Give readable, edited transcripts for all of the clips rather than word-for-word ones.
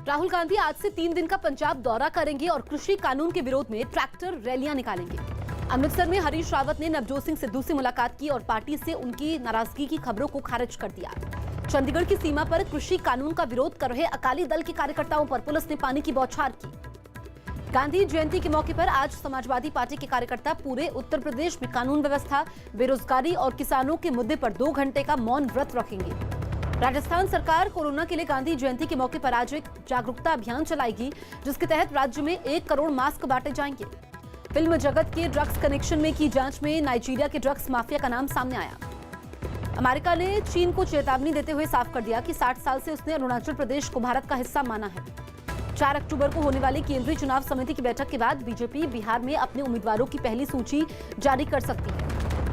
राहुल गांधी आज से 3 दिन का पंजाब दौरा करेंगे और कृषि कानून के विरोध में ट्रैक्टर रैलियां निकालेंगे। अमृतसर में हरीश रावत ने नवजोत सिंह सिद्धू से मुलाकात की और पार्टी से उनकी नाराजगी की खबरों को खारिज कर दिया। चंडीगढ़ की सीमा पर कृषि कानून का विरोध कर रहे अकाली दल के कार्यकर्ताओं पर पुलिस ने पानी की बौछार की। गांधी जयंती के मौके पर आज समाजवादी पार्टी के कार्यकर्ता पूरे उत्तर प्रदेश में कानून व्यवस्था, बेरोजगारी और किसानों के मुद्दे पर 2 घंटे का मौन व्रत रखेंगे। राजस्थान सरकार कोरोना के लिए गांधी जयंती के मौके पर आज एक जागरूकता अभियान चलाएगी, जिसके तहत राज्य में 1 करोड़ मास्क बांटे जाएंगे। फिल्म जगत के ड्रग्स कनेक्शन में की जांच में नाइजीरिया के ड्रग्स माफिया का नाम सामने आया। अमेरिका ने चीन को चेतावनी देते हुए साफ कर दिया कि 60 साल से उसने अरुणाचल प्रदेश को भारत का हिस्सा माना है। 4 अक्टूबर को होने वाली केंद्रीय चुनाव समिति की बैठक के बाद बीजेपी बिहार में अपने उम्मीदवारों की पहली सूची जारी कर सकती है।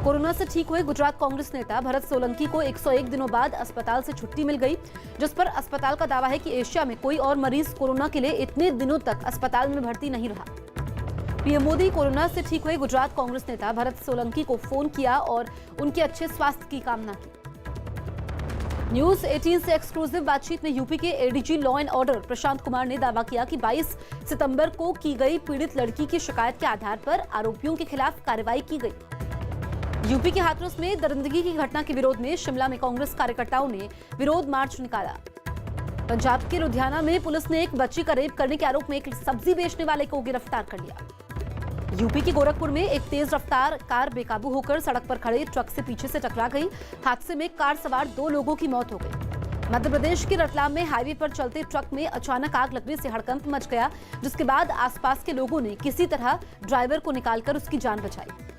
कोरोना से ठीक हुए गुजरात कांग्रेस नेता भरत सोलंकी को 101 दिनों बाद अस्पताल से छुट्टी मिल गई, जिस पर अस्पताल का दावा है कि एशिया में कोई और मरीज कोरोना के लिए इतने दिनों तक अस्पताल में भर्ती नहीं रहा। पीएम मोदी कोरोना से ठीक हुए गुजरात कांग्रेस नेता भरत सोलंकी को फोन किया और उनके अच्छे स्वास्थ्य की कामना की। न्यूज 18 से एक्सक्लूसिव बातचीत में यूपी के ADG law and order Prashant Kumar ने दावा किया कि 22 सितंबर को की गई पीड़ित लड़की की शिकायत के आधार पर आरोपियों के खिलाफ कार्रवाई की गई। यूपी के हाथरस में दरिंदगी की घटना के विरोध में शिमला में कांग्रेस कार्यकर्ताओं ने विरोध मार्च निकाला। पंजाब के लुधियाना में पुलिस ने एक बच्ची का रेप करने के आरोप में एक सब्जी बेचने वाले को गिरफ्तार कर लिया। यूपी के गोरखपुर में एक तेज रफ्तार कार बेकाबू होकर सड़क पर खड़े ट्रक से पीछे से टकरा गई। हादसे में कार सवार 2 लोगों की मौत हो गई। मध्य प्रदेश के रतलाम में हाईवे पर चलते ट्रक में अचानक आग लगने से हड़कंप मच गया, जिसके बाद आसपास के लोगों ने किसी तरह ड्राइवर को निकालकर उसकी जान बचाई।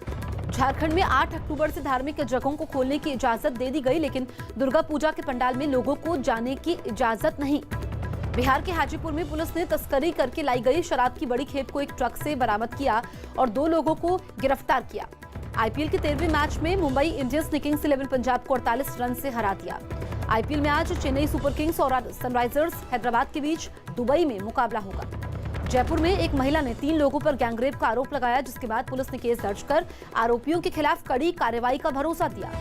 झारखंड में 8 अक्टूबर से धार्मिक जगहों को खोलने की इजाजत दे दी गई, लेकिन दुर्गा पूजा के पंडाल में लोगों को जाने की इजाजत नहीं। बिहार के हाजीपुर में पुलिस ने तस्करी करके लाई गई शराब की बड़ी खेप को एक ट्रक से बरामद किया और 2 लोगों को गिरफ्तार किया। आईपीएल के 13वें मैच में मुंबई इंडियंस ने किंग्स 11 पंजाब को 48 रन से हरा दिया। आईपीएल में आज चेन्नई सुपर किंग्स और सनराइजर्स हैदराबाद के बीच दुबई में मुकाबला होगा। जयपुर में एक महिला ने 3 लोगों पर गैंगरेप का आरोप लगाया, जिसके बाद पुलिस ने केस दर्ज कर आरोपियों के खिलाफ कड़ी कार्रवाई का भरोसा दिया।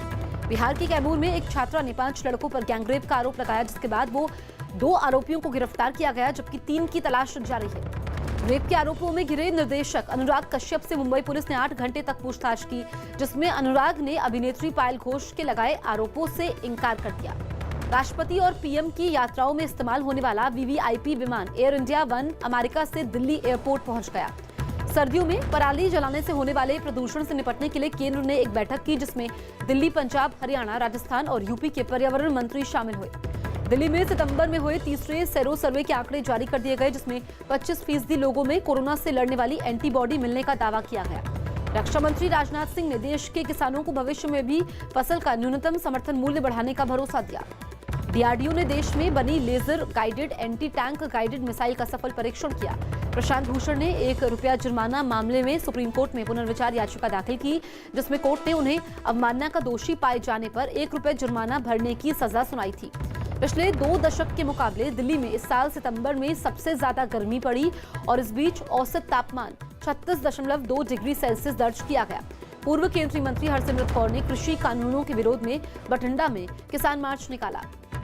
बिहार के कैमूर में एक छात्रा ने 5 लड़कों पर गैंगरेप का आरोप लगाया, जिसके बाद वो 2 आरोपियों को गिरफ्तार किया गया, जबकि 3 की तलाश जारी है। रेप के आरोपों में घिरे निर्देशक अनुराग कश्यप से मुंबई पुलिस ने 8 घंटे तक पूछताछ की, जिसमें अनुराग ने अभिनेत्री पायल घोष के लगाए आरोपों से इंकार कर दिया। राष्ट्रपति और पीएम की यात्राओं में इस्तेमाल होने वाला वीवीआईपी विमान एयर इंडिया 1 अमेरिका से दिल्ली एयरपोर्ट पहुंच गया। सर्दियों में पराली जलाने से होने वाले प्रदूषण से निपटने के लिए केंद्र ने एक बैठक की, जिसमें दिल्ली, पंजाब, हरियाणा, राजस्थान और यूपी के पर्यावरण मंत्री शामिल हुए। दिल्ली में सितंबर में हुए तीसरे सेरो सर्वे के आंकड़े जारी कर दिए गए, जिसमें 25% लोगों में कोरोना से लड़ने वाली एंटीबॉडी मिलने का दावा किया गया। रक्षा मंत्री राजनाथ सिंह ने देश के किसानों को भविष्य में भी फसल का न्यूनतम समर्थन मूल्य बढ़ाने का भरोसा दिया। डीआरडीओ ने देश में बनी laser guided anti tank guided missile का सफल परीक्षण किया। प्रशांत भूषण ने ₹1 जुर्माना मामले में सुप्रीम कोर्ट में पुनर्विचार याचिका दाखिल की, जिसमें कोर्ट ने उन्हें अवमानना का दोषी पाए जाने पर ₹1 जुर्माना भरने की सजा सुनाई थी। पिछले 2 दशक के मुकाबले दिल्ली में इस साल सितंबर में सबसे ज्यादा गर्मी पड़ी और इस बीच औसत तापमान 36.2 डिग्री सेल्सियस दर्ज किया गया। पूर्व केंद्रीय मंत्री हरसिमरत कौर ने कृषि कानूनों के विरोध में बठिंडा में किसान मार्च निकाला।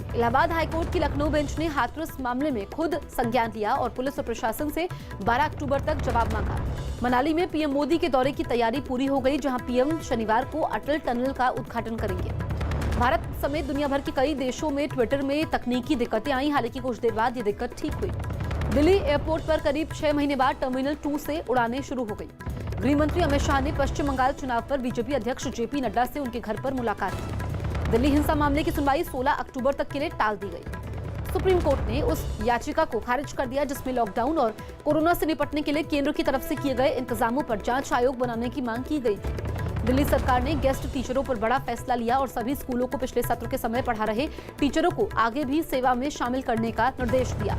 इलाहाबाद हाईकोर्ट की लखनऊ बेंच ने हाथरस मामले में खुद संज्ञान लिया और पुलिस और प्रशासन से 12 अक्टूबर तक जवाब मांगा। मनाली में पीएम मोदी के दौरे की तैयारी पूरी हो गई, जहां पीएम शनिवार को अटल टनल का उद्घाटन करेंगे। भारत समेत दुनिया भर के कई देशों में ट्विटर में तकनीकी दिक्कतें आई, हालांकि कुछ देर बाद ये दिक्कत ठीक हुई। दिल्ली एयरपोर्ट पर करीब 6 महीने बाद टर्मिनल 2 से उड़ानें शुरू हो गई। गृह मंत्री अमित शाह ने पश्चिम बंगाल चुनाव पर बीजेपी अध्यक्ष जेपी नड्डा से उनके घर पर मुलाकात की। दिल्ली हिंसा मामले की सुनवाई 16 अक्टूबर तक के लिए टाल दी गई। सुप्रीम कोर्ट ने उस याचिका को खारिज कर दिया, जिसमें लॉकडाउन और कोरोना से निपटने के लिए केंद्र की तरफ से किए गए इंतजामों पर जांच आयोग बनाने की मांग की गई थी। दिल्ली सरकार ने गेस्ट टीचरों पर बड़ा फैसला लिया और सभी स्कूलों को पिछले सत्र के समय पढ़ा रहे टीचरों को आगे भी सेवा में शामिल करने का निर्देश दिया।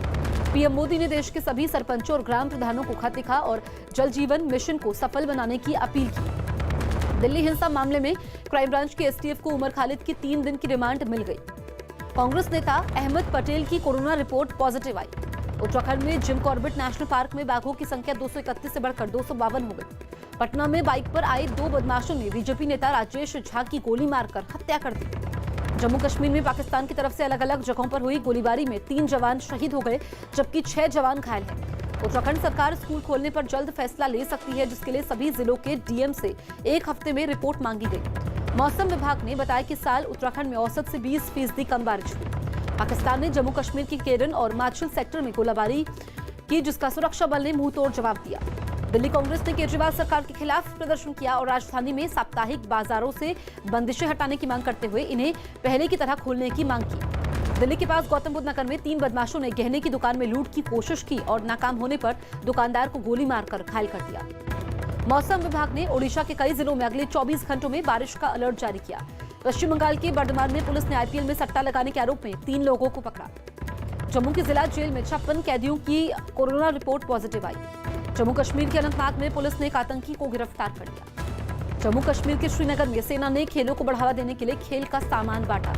पीएम मोदी ने देश के सभी सरपंचों और ग्राम प्रधानों को खत लिखा और जल जीवन मिशन को सफल बनाने की अपील की। दिल्ली हिंसा मामले में क्राइम ब्रांच के एसटीएफ को उमर खालिद की 3 दिन की रिमांड मिल गई। कांग्रेस नेता अहमद पटेल की कोरोना रिपोर्ट पॉजिटिव आई। उत्तराखंड में जिम कॉर्बेट नेशनल पार्क में बाघों की संख्या 231 से बढ़कर 252 हो गई। पटना में बाइक पर आए 2 बदमाशों ने बीजेपी नेता राजेश झा की गोली मारकर हत्या कर दी। जम्मू कश्मीर में पाकिस्तान की तरफ से अलग अलग जगहों पर हुई गोलीबारी में 3 जवान शहीद हो गए, जबकि 6 जवान घायल हैं। उत्तराखंड सरकार स्कूल खोलने पर जल्द फैसला ले सकती है, जिसके लिए सभी जिलों के डीएम से 1 हफ्ते में रिपोर्ट मांगी गई। मौसम विभाग ने बताया कि साल उत्तराखंड में औसत से 20% कम बारिश हुई। पाकिस्तान ने जम्मू कश्मीर के केरन और माछिल सेक्टर में गोलाबारी की, जिसका सुरक्षा बल ने मुंहतोड़ जवाब दिया। दिल्ली कांग्रेस ने केजरीवाल सरकार के खिलाफ प्रदर्शन किया और राजधानी में साप्ताहिक बाजारों से बंदिशें हटाने की मांग करते हुए इन्हें पहले की तरह खोलने की मांग की। दिल्ली के पास गौतम बुद्ध नगर में 3 बदमाशों ने गहने की दुकान में लूट की कोशिश की और नाकाम होने पर दुकानदार को गोली मारकर घायल कर दिया। मौसम विभाग ने ओडिशा के कई जिलों में अगले 24 घंटों में बारिश का अलर्ट जारी किया। पश्चिम बंगाल के बर्धमान में पुलिस ने आईपीएल में सट्टा लगाने के आरोप में 3 लोगों को पकड़ा। जम्मू की जिला जेल में 56 कैदियों की कोरोना रिपोर्ट पॉजिटिव आई। जम्मू कश्मीर के अनंतनाग में पुलिस ने एक आतंकी को गिरफ्तार कर लिया। जम्मू कश्मीर के श्रीनगर में सेना ने खेलों को बढ़ावा देने के लिए खेल का सामान बांटा।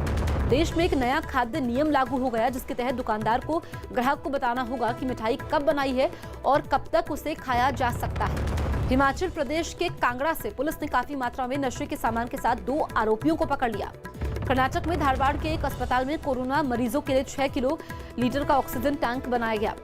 देश में एक नया खाद्य नियम लागू हो गया, जिसके तहत दुकानदार को ग्राहक को बताना होगा कि मिठाई कब बनाई है और कब तक उसे खाया जा सकता है। हिमाचल प्रदेश के कांगड़ा से पुलिस ने काफी मात्रा में नशे के सामान के साथ 2 आरोपियों को पकड़ लिया। कर्नाटक में धारवाड़ के एक अस्पताल में कोरोना मरीजों के लिए 6 किलो लीटर का ऑक्सीजन टैंक बनाया गया।